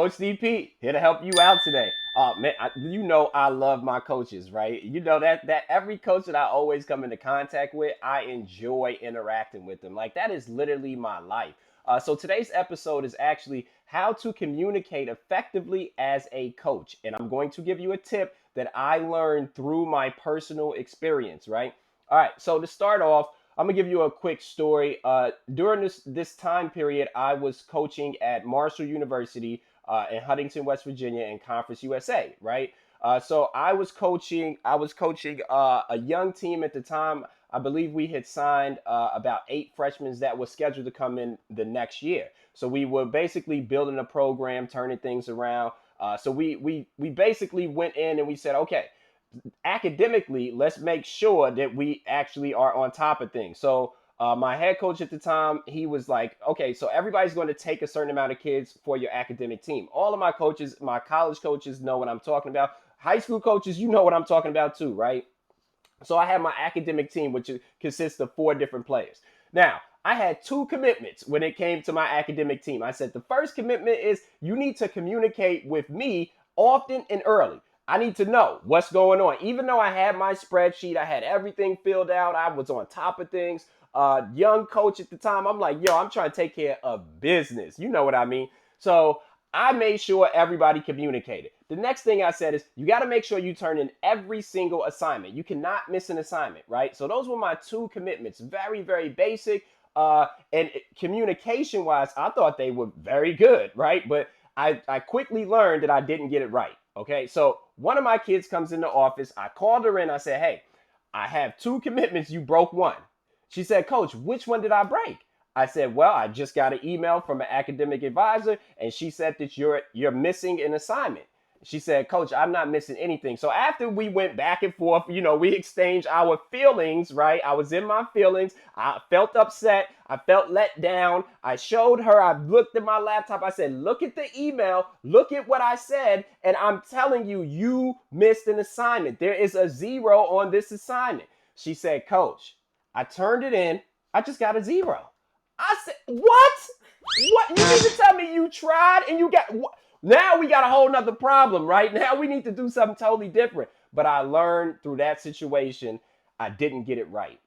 Coach DP here to help you out today. Man, you know I love my coaches, right? You know that every coach that I always come into contact with, I enjoy interacting with them. Like that is literally my life. So today's episode is actually how to communicate effectively as a coach, and I'm going to give you a tip that I learned through my personal experience, right? All right. So to start off, I'm gonna give you a quick story. During this time period, I was coaching at Marshall University in Huntington, West Virginia, in Conference USA. Right. So I was coaching a young team at the time. I believe we had signed about 8 freshmen that were scheduled to come in the next year. So we were basically building a program, turning things around. So we basically went in and we said, okay, academically, let's make sure that we actually are on top of things. So my head coach at the time, he was like, okay, so everybody's going to take a certain amount of kids for your academic team. All of my coaches, my college coaches know what I'm talking about. High school coaches, you know what I'm talking about too, right? So I had my academic team, which consists of 4 different players. Now, I had 2 commitments when it came to my academic team. I said the first commitment is you need to communicate with me often and early. I need to know what's going on. Even though I had my spreadsheet, I had everything filled out, I was on top of things. Young coach at the time, I'm like, yo, I'm trying to take care of business. You know what I mean? So I made sure everybody communicated. The next thing I said is you got to make sure you turn in every single assignment. You cannot miss an assignment, right? So those were my 2 commitments. Very, very basic. And communication wise, I thought they were very good, right? But I quickly learned that I didn't get it right. Okay. So one of my kids comes in the office. I called her in. I said, hey, I have 2 commitments. You broke one. She said, Coach, which one did I break? I said, well, I just got an email from an academic advisor, and she said that you're missing an assignment. She said, Coach, I'm not missing anything. So after we went back and forth, we exchanged our feelings, right? I was in my feelings. I felt upset. I felt let down. I showed her, I looked at my laptop. I said, look at the email. Look at what I said. And I'm telling you, you missed an assignment. There is a 0 on this assignment. She said, Coach, I turned it in. I just got a 0. I said, what? What? You mean to tell me you tried and you got what? Now we got a whole nother problem, right? Now we need to do something totally different. But I learned through that situation, I didn't get it right.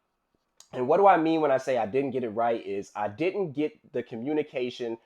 And what do I mean when I say I didn't get it right is I didn't get the communication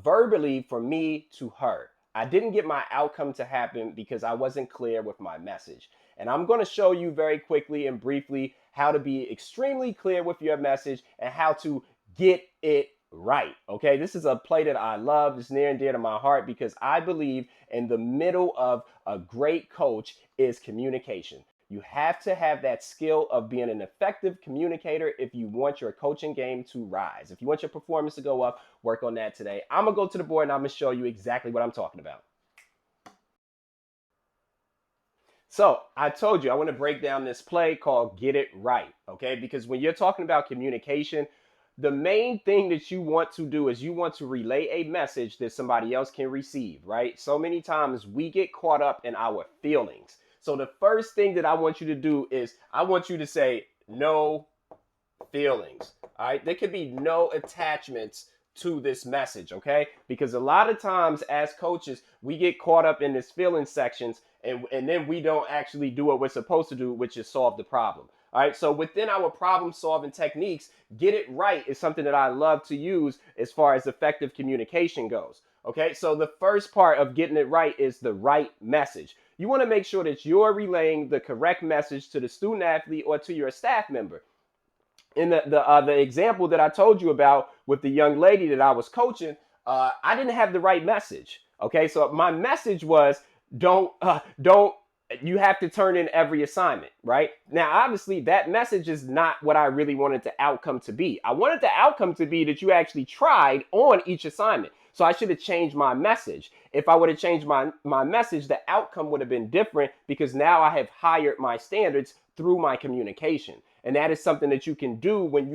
verbally from me to her. I didn't get my outcome to happen because I wasn't clear with my message. And I'm going to show you very quickly and briefly how to be extremely clear with your message and how to get it right. Okay, this is a play that I love. It's near and dear to my heart because I believe in the middle of a great coach is communication. You have to have that skill of being an effective communicator if you want your coaching game to rise. If you want your performance to go up, work on that today. I'm going to go to the board and I'm going to show you exactly what I'm talking about. So I told you I want to break down this play called Get It Right, okay? Because when you're talking about communication, the main thing that you want to do is you want to relay a message that somebody else can receive, right? So many times we get caught up in our feelings. So the first thing that I want you to do is I want you to say no feelings. All right. There could be no attachments to this message. Okay. Because a lot of times as coaches, we get caught up in this feeling sections and then we don't actually do what we're supposed to do, which is solve the problem. All right. So within our problem solving techniques, get it right is something that I love to use as far as effective communication goes. Okay. So the first part of getting it right is the right message. You want to make sure that you're relaying the correct message to the student athlete or to your staff member. In the example that I told you about with the young lady that I was coaching, I didn't have the right message. Okay, so my message was don't you have to turn in every assignment, right? Now, obviously, that message is not what I really wanted the outcome to be. I wanted the outcome to be that you actually tried on each assignment. So I should have changed my message. If I would have changed my message, the outcome would have been different because now I have hired my standards through my communication. And that is something that you can do when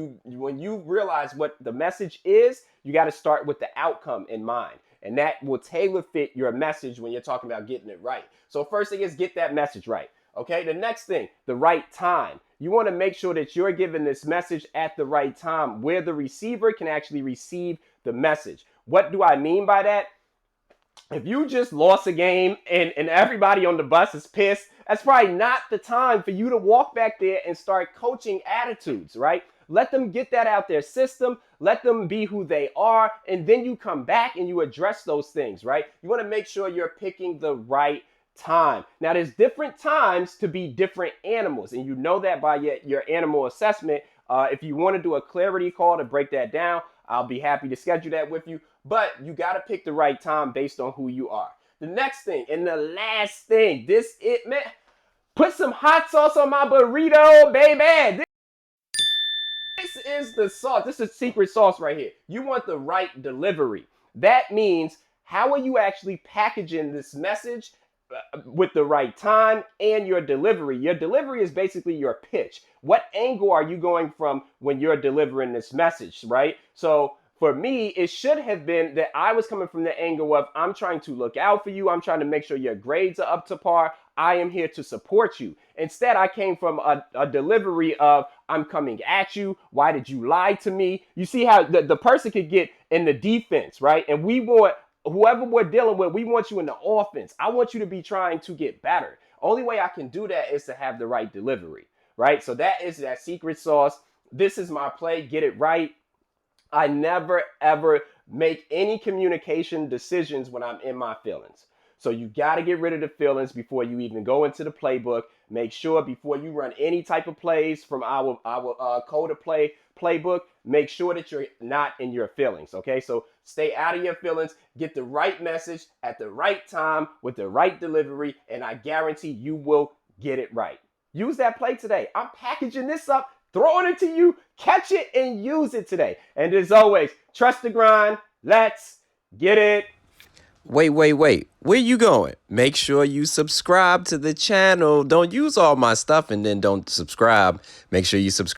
you realize what the message is. You got to start with the outcome in mind. And that will tailor fit your message when you're talking about getting it right. So first thing is get that message right. Okay. The next thing, the right time. You want to make sure that you're giving this message at the right time where the receiver can actually receive the message. What do I mean by that? If you just lost a game and everybody on the bus is pissed, that's probably not the time for you to walk back there and start coaching attitudes, right? Let them get that out their system. Let them be who they are. And then you come back and you address those things, right? You want to make sure you're picking the right time. Now, there's different times to be different animals. And you know that by your animal assessment. If you want to do a clarity call to break that down, I'll be happy to schedule that with you. But you got to pick the right time based on who you are. The next thing and the last thing, this it, man. Put some hot sauce on my burrito, baby. This is the sauce. This is secret sauce right here. You want the right delivery. That means how are you actually packaging this message with the right time and your delivery. Your delivery is basically your pitch. What angle are you going from when you're delivering this message, right? So for me, it should have been that I was coming from the angle of I'm trying to look out for you. I'm trying to make sure your grades are up to par. I am here to support you. Instead, I came from a delivery of I'm coming at you. Why did you lie to me? You see how the person could get in the defense, right? And we want whoever we're dealing with, we want you in the offense. I want you to be trying to get better. Only way I can do that is to have the right delivery, right? So that is that secret sauce. This is my play. Get it right. I never ever make any communication decisions when I'm in my feelings. So you got to get rid of the feelings before you even go into the playbook. Make sure before you run any type of plays from our code of play playbook, make sure that you're not in your feelings. Okay, so stay out of your feelings. Get the right message at the right time with the right delivery, and I guarantee you will get it right. Use that play today. I'm packaging this up, throwing it to you. Catch it and use it today. And as always, trust the grind. Let's get it. Wait. Where you going? Make sure you subscribe to the channel. Don't use all my stuff and then don't subscribe. Make sure you subscribe.